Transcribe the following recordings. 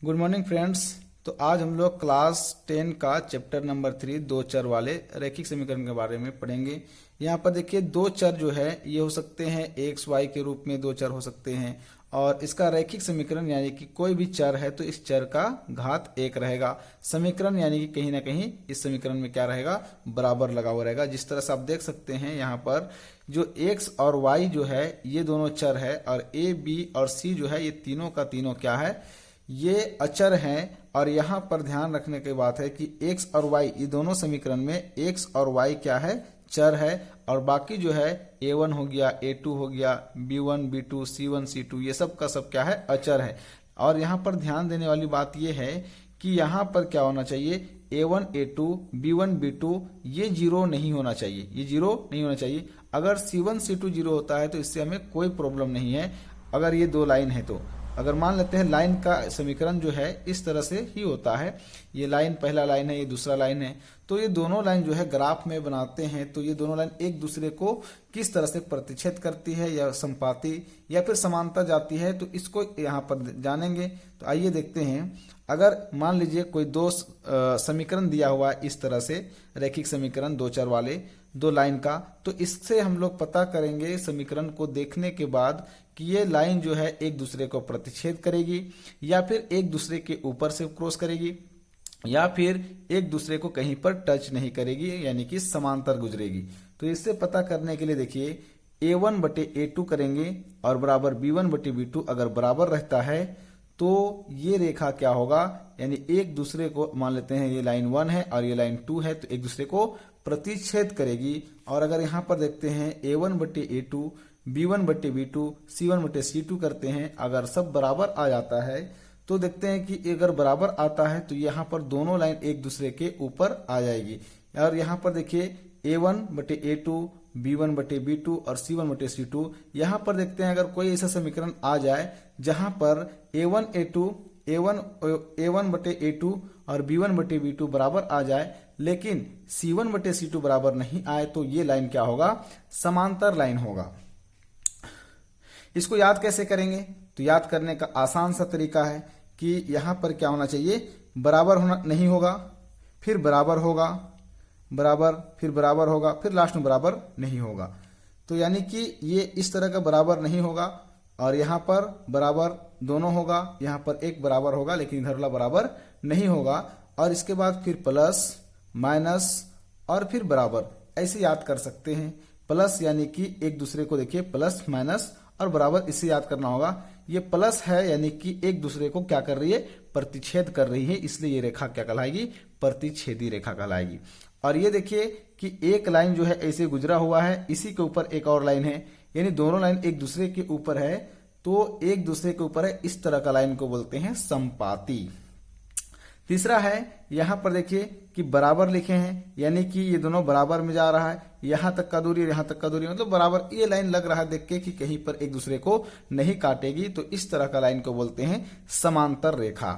Good morning friends. तो आज हम लोग क्लास 10 का चैप्टर नंबर 3 दो चर वाले रैखिक समीकरण के बारे में पढ़ेंगे। यहाँ पर देखिए दो चर जो है ये हो सकते हैं एक्स वाई के रूप में दो चर हो सकते हैं, और इसका रैखिक समीकरण यानी कि कोई भी चर है तो इस चर का घात एक रहेगा। समीकरण यानी कि कहीं ना कहीं इस समीकरण में क्या रहेगा, बराबर लगा हुआ रहेगा। जिस तरह से आप देख सकते हैं यहाँ पर जो x और y जो है ये दोनों चर है, और a b और c जो है ये तीनों का तीनों क्या है, ये अचर हैं। और यहाँ पर ध्यान रखने की बात है कि x और y ये दोनों समीकरण में x और y क्या है, चर है, और बाकी जो है a1 हो गया, a2 हो गया, b1 b2 c1 c2 ये सब का सब क्या है, अचर है। और यहाँ पर ध्यान देने वाली बात ये है कि यहाँ पर क्या होना चाहिए, a1 a2 b1 b2 ये जीरो नहीं होना चाहिए, ये जीरो नहीं होना चाहिए। अगर c1 c2 जीरो होता है तो इससे हमें कोई प्रॉब्लम नहीं है। अगर ये दो लाइन है तो अगर मान लेते हैं लाइन का समीकरण जो है इस तरह से ही होता है, ये लाइन पहला लाइन है, ये दूसरा लाइन है, तो ये दोनों लाइन जो है ग्राफ में बनाते हैं तो ये दोनों लाइन एक दूसरे को किस तरह से प्रतिच्छेद करती है या संपाती या फिर समांतर जाती है, तो इसको यहाँ पर जानेंगे। तो आइए देखते हैं। अगर मान लीजिए कोई दो समीकरण दिया हुआ है इस तरह से, रैखिक समीकरण दो चर वाले दो लाइन का, तो इससे हम लोग पता करेंगे समीकरण को देखने के बाद कि ये लाइन जो है एक दूसरे को प्रतिच्छेद करेगी या फिर एक दूसरे के ऊपर से क्रॉस करेगी या फिर एक दूसरे को कहीं पर टच नहीं करेगी, यानी कि समांतर गुजरेगी। तो इससे पता करने के लिए देखिए a1 बटे a2 करेंगे और बराबर b1 बटे b2 अगर बराबर रहता है तो ये रेखा क्या होगा, यानी एक दूसरे को मान लेते हैं ये लाइन 1 है और ये लाइन 2 है, तो एक दूसरे को प्रतिच्छेद करेगी। और अगर यहाँ पर देखते हैं a1 बटे a2 b1 बटे b2 c1 बटे c2 करते हैं, अगर सब बराबर आ जाता है तो देखते हैं कि अगर बराबर आता है तो यहाँ पर दोनों लाइन एक दूसरे के ऊपर आ जाएगी। और यहाँ पर देखिए a1 बटे a2 b1 बटे b2 और c1 बटे c2, यहाँ पर देखते हैं अगर कोई ऐसा समीकरण आ जाए जहां पर a1 बटे a2 और b1 बटे b2 बराबर आ जाए लेकिन c1 बटे c2 बराबर नहीं आए, तो ये लाइन क्या होगा, समांतर लाइन होगा। इसको याद कैसे करेंगे, तो याद करने का आसान सा तरीका है कि यहां पर क्या होना चाहिए, बराबर होना नहीं होगा, फिर बराबर होगा, बराबर, फिर बराबर होगा, फिर लास्ट में बराबर नहीं होगा। तो यानी कि ये इस तरह का बराबर नहीं होगा और यहाँ पर बराबर दोनों होगा, यहाँ पर एक बराबर होगा लेकिन इधर वाला बराबर नहीं होगा, और इसके बाद फिर प्लस माइनस और फिर बराबर, ऐसे याद कर सकते हैं। प्लस यानी कि एक दूसरे को देखिए प्लस माइनस और बराबर, इससे याद करना होगा। ये प्लस है यानी कि एक दूसरे को क्या कर रही है, प्रतिच्छेद कर रही है, इसलिए ये रेखा क्या कहलाएगी, प्रतिच्छेदी रेखा कहलाएगी। और ये देखिए कि एक लाइन जो है ऐसे गुजरा हुआ है, इसी के ऊपर एक और लाइन है, यानी दोनों लाइन एक दूसरे के ऊपर है, तो एक दूसरे के ऊपर है, इस तरह का लाइन को बोलते हैं संपाती। तीसरा है यहां पर देखिए कि बराबर लिखे हैं, यानी कि ये दोनों बराबर में जा रहा है, यहां तक का दूरी यहां तक का दूरी मतलब बराबर, ये लाइन लग रहा है देख के कि कहीं पर एक दूसरे को नहीं काटेगी, तो इस तरह का लाइन को बोलते हैं समांतर रेखा।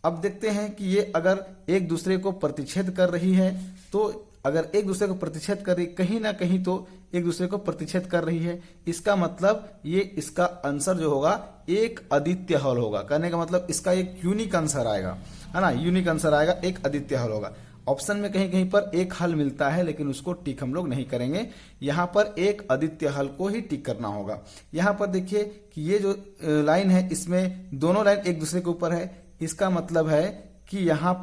अब देखते हैं कि ये अगर एक दूसरे को प्रतिच्छेद कर रही है, तो अगर एक दूसरे को प्रतिच्छेद कर रही, कहीं ना कहीं तो एक दूसरे को प्रतिच्छेद कर रही है, इसका मतलब ये इसका आंसर जो होगा एक अद्वितीय हल होगा। कहने का मतलब इसका एक यूनिक आंसर आएगा, है ना, यूनिक आंसर आएगा, एक अद्वितीय हल होगा। ऑप्शन में कहीं कहीं पर एक हल मिलता है लेकिन उसको टिक हम लोग नहीं करेंगे, यहाँ पर एक अद्वितीय हल को ही टिक करना होगा। यहाँ पर देखिए कि ये जो लाइन है इसमें दोनों लाइन एक दूसरे के ऊपर है, इसका मतलब है कि यहाँ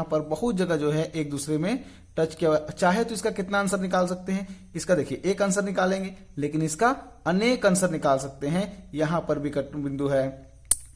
पर बहुत जगह जो है एक दूसरे में टच किया हुआ। चाहे तो इसका कितना आंसर निकाल सकते हैं, इसका देखिए एक आंसर निकालेंगे लेकिन इसका अनेक आंसर निकाल सकते हैं। यहाँ पर भी कट बिंदु है,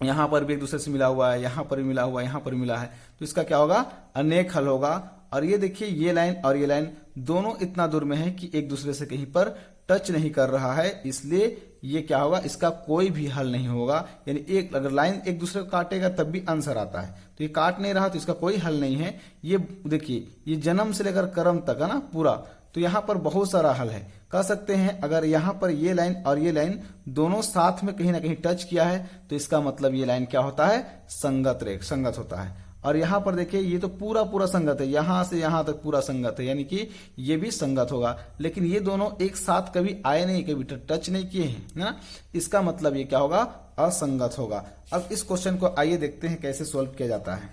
यहाँ पर भी एक दूसरे से मिला हुआ है, यहाँ पर भी मिला हुआ है, यहाँ पर भी मिला है, तो इसका क्या होगा, अनेक हल होगा। और ये देखिए ये लाइन और ये लाइन दोनों इतना दूर में है कि एक दूसरे से कहीं पर टच नहीं कर रहा है, इसलिए ये क्या होगा, इसका कोई भी हल नहीं होगा। यानी एक अगर लाइन एक दूसरे को काटेगा तब भी आंसर आता है, तो ये काट नहीं रहा तो इसका कोई हल नहीं है। ये देखिए ये जन्म से लेकर कर्म तक है ना पूरा, तो यहाँ पर बहुत सारा हल है। कह सकते हैं अगर यहाँ पर ये लाइन और ये लाइन दोनों साथ में कहीं ना कहीं टच किया है तो इसका मतलब ये लाइन क्या होता है, संगत होता है। और यहाँ पर देखिए ये तो पूरा पूरा संगत है, यहां से यहां तक पूरा संगत है, यानी कि ये भी संगत होगा। लेकिन ये दोनों एक साथ कभी आए नहीं, कभी टच नहीं किए हैं, है ना। इसका मतलब ये क्या होगा, असंगत होगा। अब इस क्वेश्चन को आइए देखते हैं कैसे सोल्व किया जाता है।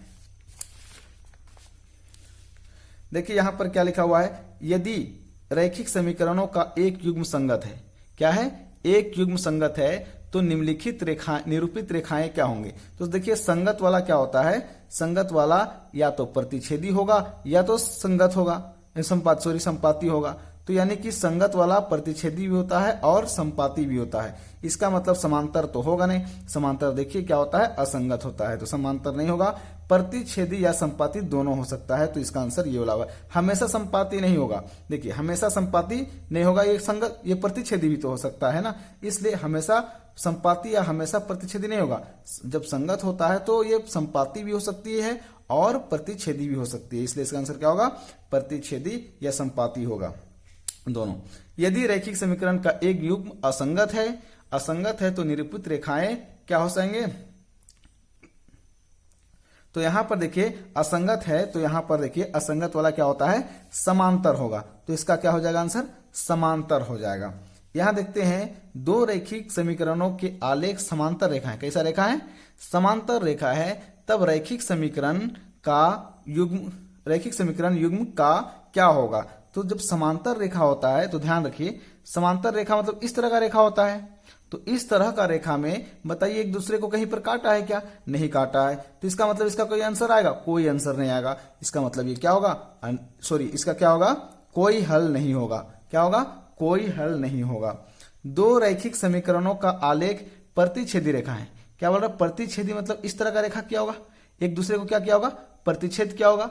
देखिए यहां पर क्या लिखा हुआ है, यदि रैखिक समीकरणों का एक युग्म संगत है, क्या है, एक युग्म संगत है, तो निम्नलिखित रेखा निरूपित रेखाएं क्या होंगे। तो देखिए संगत वाला क्या होता है, संगत वाला या तो प्रतिच्छेदी होगा या तो संगत होगा, संपाती होगा। तो यानी कि संगत वाला प्रतिच्छेदी भी होता है और संपाती भी होता है। इसका मतलब समांतर तो होगा नहीं, समांतर देखिए क्या होता है, असंगत होता है, तो समांतर नहीं होगा। प्रतिच्छेदी या संपाती दोनों हो सकता है, तो इसका आंसर ये वाला होगा। हमेशा संपाती नहीं होगा, देखिए हमेशा संपाती नहीं होगा, ये संगत ये प्रतिच्छेदी भी तो हो सकता है ना, इसलिए हमेशा संपाती या हमेशा प्रतिच्छेदी नहीं होगा। जब संगत होता है तो ये संपाती भी हो सकती है और प्रतिच्छेदी भी हो सकती है, इसलिए इसका आंसर क्या होगा, प्रतिच्छेदी या संपाती होगा दोनों। यदि रैखिक समीकरण का एक युग्म असंगत है तो निरूपित रेखाएं क्या हो जाएंगे। तो यहां पर देखिए असंगत है, तो यहां पर देखिए असंगत वाला क्या होता है, समांतर होगा, तो इसका क्या हो जाएगा आंसर, समांतर हो जाएगा। यहां देखते हैं दो रैखिक समीकरणों के आलेख समांतर रेखा है, कैसा रेखा है, समांतर रेखा है, तब रैखिक समीकरण युग्म का क्या होगा। तो जब समांतर रेखा होता है तो ध्यान रखिए, समांतर रेखा मतलब इस तरह का रेखा होता है, तो इस तरह का रेखा में बताइए एक दूसरे को कहीं पर काटा है क्या, नहीं काटा है, तो इसका मतलब इसका कोई आंसर आएगा, कोई आंसर नहीं आएगा। इसका मतलब ये क्या होगा, इसका क्या होगा, कोई हल नहीं होगा, क्या होगा, कोई हल नहीं होगा। दो रैखिक समीकरणों का आलेख प्रतिच्छेदी रेखा है, क्या बोल रहा है, प्रतिच्छेदी मतलब इस तरह का रेखा क्या होगा, एक दूसरे को क्या किया होगा, प्रतिच्छेद क्या होगा,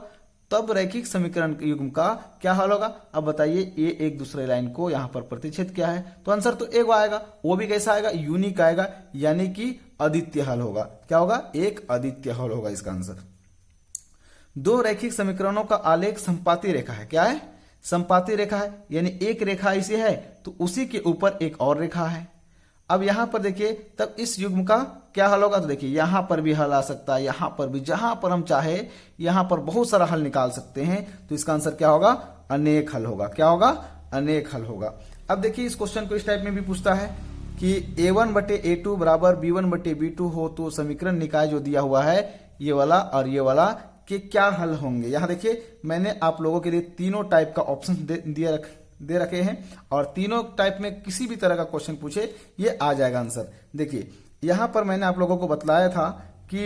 तब रैखिक समीकरण युग्म का क्या हल होगा। अब बताइए ये एक दूसरे लाइन को यहां पर प्रतिच्छेद क्या है, तो आंसर तो एक आएगा, वो भी कैसा आएगा, यूनिक आएगा, यानी कि अद्वितीय हल होगा, क्या होगा, एक अद्वितीय हल होगा इसका आंसर। दो रैखिक समीकरणों का आलेख संपाती रेखा है, क्या है, संपाती रेखा है, यानी एक रेखा इसी है तो उसी के ऊपर एक और रेखा है। अब यहां पर देखिए तब इस युग्म का क्या हल होगा, तो देखिए यहां पर भी हल आ सकता है, यहां पर भी, जहां पर हम चाहे यहां पर बहुत सारा हल निकाल सकते हैं, तो इसका आंसर क्या होगा, अनेक हल होगा, क्या होगा, अनेक हल होगा। अब देखिए इस क्वेश्चन को इस टाइप में भी पूछता है कि a1/a2 बराबर b1/b2 हो तो समीकरण निकाय जो दिया हुआ है ये वाला और ये वाला के क्या हल होंगे। यहां देखिए मैंने आप लोगों के लिए तीनों टाइप का ऑप्शन दे रखे हैं और तीनों टाइप में किसी भी तरह का क्वेश्चन पूछे ये आ जाएगा आंसर। देखिए यहां पर मैंने आप लोगों को बतलाया था कि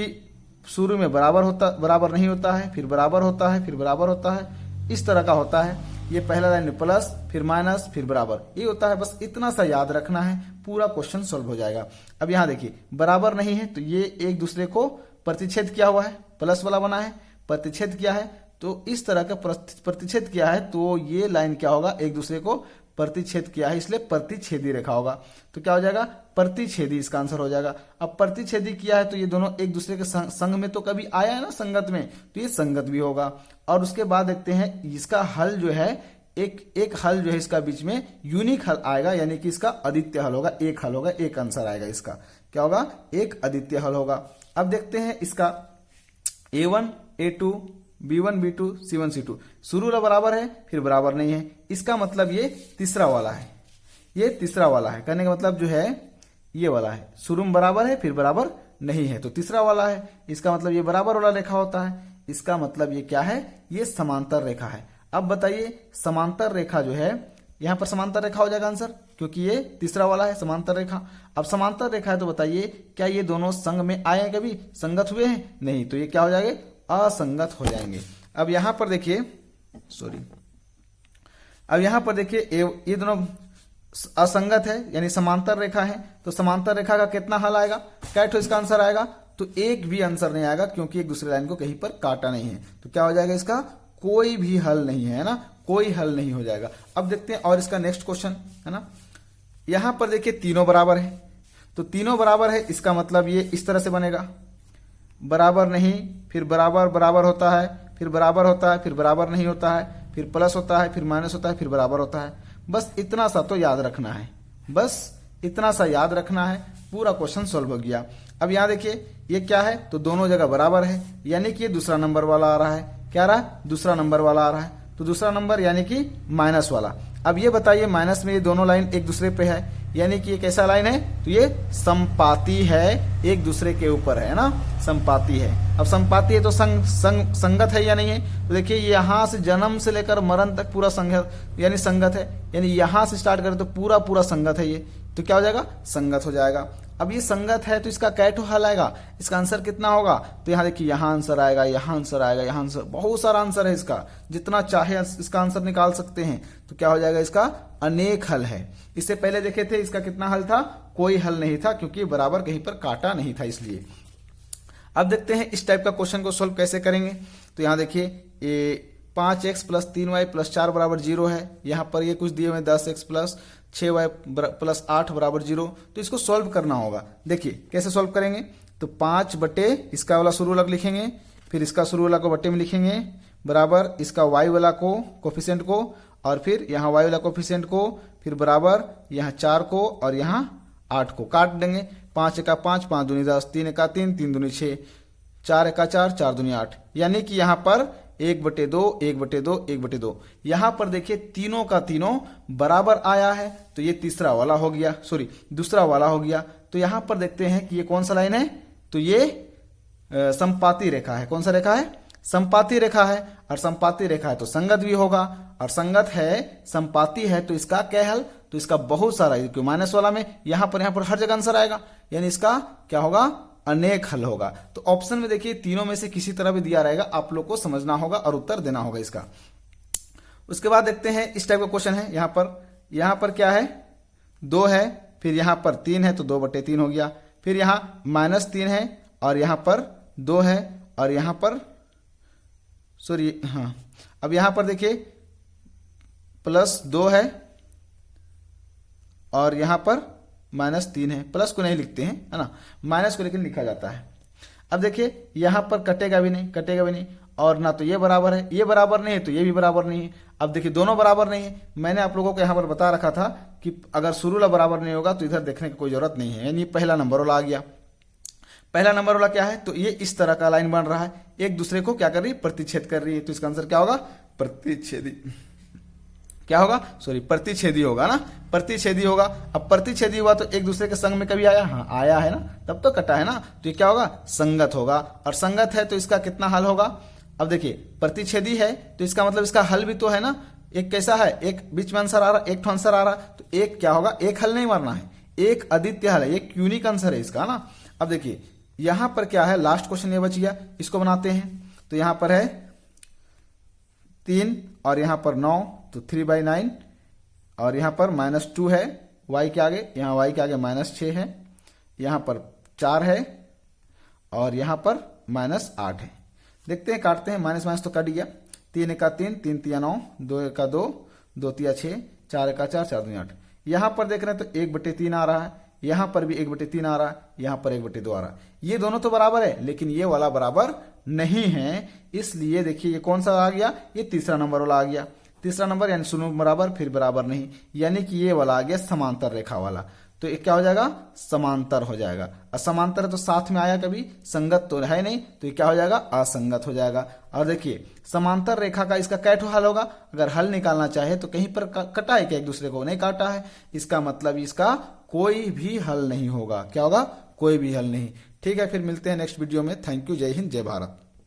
शुरू में बराबर नहीं होता है, फिर बराबर होता है, फिर बराबर होता है, इस तरह का होता है। ये पहला लाइन में प्लस, फिर माइनस, फिर बराबर, ये होता है। बस इतना सा याद रखना है, पूरा क्वेश्चन सॉल्व हो जाएगा। अब यहाँ देखिए बराबर नहीं है तो ये एक दूसरे को प्रतिच्छेद किया हुआ है, प्लस वाला बना है, प्रतिच्छेद किया है, तो इस तरह का प्रतिच्छेद किया है तो ये लाइन क्या होगा, एक दूसरे को प्रतिच्छेद किया है, इसलिए प्रतिच्छेदी रेखा होगा। तो क्या हो जाएगा, प्रतिच्छेदी, इसका आंसर हो जाएगा। अब प्रतिच्छेदी किया है तो ये दोनों एक दूसरे के संग में तो कभी आया है ना, संगत में, तो ये संगत भी होगा। और उसके बाद देखते हैं इसका हल जो है, एक हल जो है इसका बीच में यूनिक हल आएगा, यानी कि इसका अद्वितीय हल होगा, एक हल होगा, एक आंसर आएगा इसका, क्या होगा, एक अद्वितीय हल होगा। अब देखते हैं इसका a1 a2 b1 b2 c1 c2 शुरू वाला बराबर है, फिर बराबर नहीं है, इसका मतलब ये तीसरा वाला है, ये तीसरा वाला है। कहने का मतलब जो है ये वाला है, शुरू में बराबर है, फिर बराबर नहीं है, तो तीसरा वाला है। इसका मतलब ये बराबर वाला रेखा होता है, इसका मतलब ये क्या है, ये समांतर रेखा है। अब बताइए समांतर रेखा जो है, यहां पर समांतर रेखा हो जाएगा आंसर, क्योंकि ये तीसरा वाला है समांतर रेखा। अब समांतर रेखा है तो बताइए क्या ये दोनों संग में आए हैं, कभी संगत हुए हैं, नहीं, तो ये क्या हो जाएंगे, असंगत हो जाएंगे। अब यहां पर देखिए अब यहां पर देखिए ये दोनों असंगत है, यानी समांतर रेखा है, तो समांतर रेखा का कितना हल आएगा, क्या ठो इसका आंसर आएगा, तो एक भी आंसर नहीं आएगा, क्योंकि एक दूसरे लाइन को कहीं पर काटा नहीं है। तो क्या हो जाएगा, इसका कोई भी हल नहीं है ना, कोई हल नहीं हो जाएगा। अब देखते हैं और इसका नेक्स्ट क्वेश्चन है ना, यहां पर देखिए तीनों बराबर है, तो तीनों बराबर है, इसका मतलब ये इस तरह से बनेगा, बराबर नहीं, फिर बराबर बराबर होता है, फिर बराबर होता है, फिर बराबर नहीं होता है, फिर प्लस होता है, फिर माइनस होता है, फिर बराबर होता है। बस इतना सा तो याद रखना है, बस इतना सा याद रखना है, पूरा क्वेश्चन सॉल्व हो गया। अब यहाँ देखिए ये क्या है, तो दोनों जगह बराबर है, यानी कि ये दूसरा नंबर वाला आ रहा है। क्या आ रहा है? दूसरा नंबर वाला आ रहा है। तो दूसरा नंबर यानी कि माइनस वाला। अब ये बताइए माइनस में ये दोनों लाइन एक दूसरे पे है, यानी कि ये कैसा लाइन है, तो ये संपाती है, एक दूसरे के ऊपर है ना, संपाती है। अब संपाती है तो संगत है या नहीं है? तो देखिए यहाँ से जन्म से लेकर मरण तक पूरा संगत यानी संगत है, यानी यहाँ से स्टार्ट करें तो पूरा पूरा संगत है ये, तो क्या हो जाएगा? संगत हो जाएगा। अब ये संगत है तो इसका कैटो हल आएगा, इसका आंसर कितना होगा? तो यहाँ देखिए यहाँ आंसर आएगा, यहाँ आंसर आएगा, यहाँ आंसर, बहुत सारा आंसर है इसका, जितना चाहे इसका आंसर निकाल सकते हैं। तो क्या हो जाएगा? इसका अनेक हल है। इससे पहले देखे थे इसका कितना हल था? कोई हल नहीं था, क्योंकि बराबर कहीं पर काटा नहीं था इसलिए। अब देखते हैं इस टाइप का क्वेश्चन को सोल्व कैसे करेंगे। तो यहाँ देखिए ये 5x + 3y + 4 = 0 है। यहाँ पर ये कुछ दिए हुए 10x + 6y + 8 = 0। तो इसको सॉल्व करना होगा। देखिए कैसे सॉल्व करेंगे, तो 5 बटे इसका वाला शुरू वाला लिखेंगे, फिर इसका शुरू वाला को बटे में लिखेंगे, बराबर इसका y वाला को कोफिशिएंट को, और फिर यहाँ y वाला कोफिशिएंट को, फिर बराबर यहाँ 4 को और यहाँ 8 को काट देंगे। 5 × 5 5 दूनी 10, 3 × 3 3 दूनी 6, 4 × 4 4 दूनी 8, यानी कि यहाँ पर 1/2 1/2 1/2। यहाँ पर देखिए तीनों का तीनों बराबर आया है, तो ये तीसरा वाला हो गया, सॉरी दूसरा वाला हो गया। तो यहाँ पर देखते हैं कि ये कौन सा लाइन है, तो ये संपाती रेखा है। कौन सा रेखा है? संपाती रेखा है। और संपाती रेखा है तो संगत भी होगा, और संगत है संपाती है तो इसका क्या हल, तो इसका बहुत सारा, क्योंकि माइनस वाला में यहाँ पर हर जगह आंसर आएगा, यानी इसका क्या होगा? अनेक हल होगा। तो ऑप्शन में देखिए तीनों में से किसी तरह भी दिया रहेगा, आप लोग को समझना होगा और उत्तर देना होगा इसका। उसके बाद देखते हैं इस टाइप का क्वेश्चन है। यहाँ पर क्या है? 2 है, फिर यहाँ पर 3 है तो 2/3 हो गया, फिर यहाँ -3 है और यहाँ पर 2 है, और यहाँ पर सॉरी हाँ, अब यहाँ पर देखिए +2 है और यहाँ पर -3 है। प्लस को नहीं लिखते हैं, है ना, माइनस को लेकिन लिखा जाता है। अब देखिए यहाँ पर कटेगा भी नहीं, और ना तो ये बराबर है, ये बराबर नहीं है तो ये भी बराबर नहीं है। अब देखिए दोनों बराबर नहीं है। मैंने आप लोगों को यहाँ पर बता रखा था कि अगर शुरू वाला बराबर नहीं होगा तो इधर देखने की कोई जरूरत नहीं है, यानी पहला नंबर वाला आ गया। पहला नंबर वाला क्या है, तो ये इस तरह का लाइन बन रहा है, एक दूसरे को क्या कर रही है? प्रतिच्छेद कर रही है। तो इसका आंसर क्या होगा? प्रतिच्छेदी। क्या होगा? सॉरी प्रतिच्छेदी होगा ना, प्रतिच्छेदी होगा। अब प्रतिच्छेदी हुआ तो एक दूसरे के संग में कभी आया? हाँ आया है ना, तब तो कटा है ना। तो ये क्या होगा? संगत होगा। और संगत है तो इसका कितना हल होगा? अब देखिए प्रतिच्छेदी है तो इसका मतलब इसका हल भी तो है ना। एक कैसा है? एक बीच में आंसर आ रहा, एक आंसर आ रहा, तो एक क्या होगा? एक हल नहीं मारना है, एक अद्वितीय हल है, एक यूनिक आंसर है इसका ना। अब देखिए यहां पर क्या है, लास्ट क्वेश्चन ये बच गया, इसको बनाते हैं। तो यहां पर है 3 और यहां पर 9, तो 3/9, और यहां पर -2 है y के आगे, यहां y के आगे -6 है, यहां पर 4 है और यहां पर -8 है। देखते हैं, काटते हैं, माइनस तो कट गया। 3 × 3 3 × 9, 2 × 2 2 × 6, 4 × 4 4 × 8। यहां पर देख रहे हैं तो 1/3 आ रहा है, यहां पर भी 1/3 आ रहा है, यहां पर 1/2 आ रहा है। ये दोनों तो बराबर है, लेकिन ये वाला बराबर नहीं है, इसलिए देखिए ये कौन सा आ गया? ये तीसरा नंबर वाला आ गया। तीसरा नंबर यानी शुरू बराबर फिर बराबर नहीं, यानी कि ये वाला आ गया समांतर रेखा वाला। तो ये क्या हो जाएगा? समांतर हो जाएगा। असमांतर तो साथ में आया, कभी संगत तो है नहीं, तो ये क्या हो जाएगा? असंगत हो जाएगा। और देखिए समांतर रेखा का इसका कैठो हल होगा। अगर हल निकालना चाहे तो कहीं पर कटा है क्या? एक दूसरे को नहीं काटा है, इसका मतलब इसका कोई भी हल नहीं होगा। क्या होगा? कोई भी हल नहीं। ठीक है, फिर मिलते हैं नेक्स्ट वीडियो में। थैंक यू, जय हिंद, जय भारत।